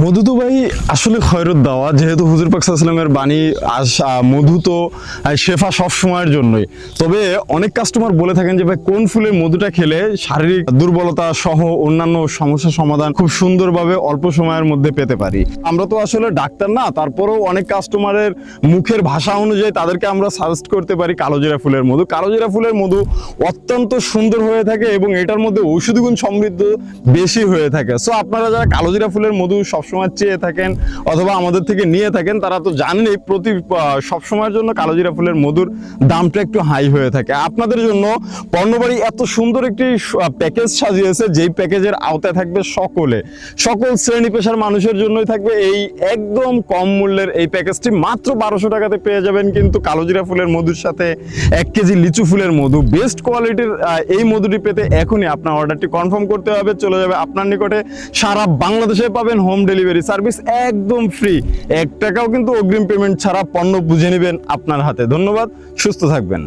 মধু তো ভাই আসলে খয়রত দেওয়া, যেহেতু হুজুর পাক সাল্লাল্লাহু আলাইহি ওয়াসাল্লামের বাণী মধু তো শেফা সব সময়ের জন্যই। তবে অনেক কাস্টমার বলে থাকেন যে ভাই কোন ফুলের মধুটা খেলে শারীরিক দুর্বলতা সহ অন্যান্য সমস্যার সমাধান খুব সুন্দরভাবে অল্প সময়ের মধ্যে পেতে পারি। আমরা তো আসলে ডাক্তার না, তারপরেও অনেক কাস্টমারের মুখের ভাষা অনুযায়ী তাদেরকে আমরা সাজেস্ট করতে পারি কালোজিরা ফুলের মধু। কালোজিরা ফুলের মধু অত্যন্ত সুন্দর হয়ে থাকে এবং এটার মধ্যে ঔষধি গুণ সমৃদ্ধ বেশি হয়ে থাকে। সো আপনারা যারা কালোজিরা ফুলের মধু সবসময় চেয়ে থাকেন অথবা আমাদের থেকে নিয়ে থাকেন, তারা তো জানেনই প্রতি সবসময়ের জন্য কালোজিরা ফুলের মধুর দামটা একটু হাই হয়ে থাকে। আপনাদের জন্য পণ্যবাড়ি এত সুন্দর একটি প্যাকেজ সাজিয়েছে, যেই প্যাকেজের আওতায় থাকবে সকল শ্রেণী পেশার মানুষের জন্যই থাকবে এই একদম কম মূল্যের এই প্যাকেজটি। মাত্র 1200 টাকাতে পেয়ে যাবেন কিন্তু কালোজিরা ফুলের মধুর সাথে 1 কেজি লিচু ফুলের মধু। বেস্ট কোয়ালিটির এই মধুটি পেতে এখনই আপনার অর্ডারটি কনফার্ম করতে হবে, চলে যাবে আপনার নিকটে। সারা বাংলাদেশে পাবেন হোম ডেলিভারি সার্ভিস একদম ফ্রি। 1 টাকাও কিন্তু অগ্রিম পেমেন্ট ছাড়া পণ্য বুঝে নেবেন আপনার হাতে। ধন্যবাদ, সুস্থ থাকবেন।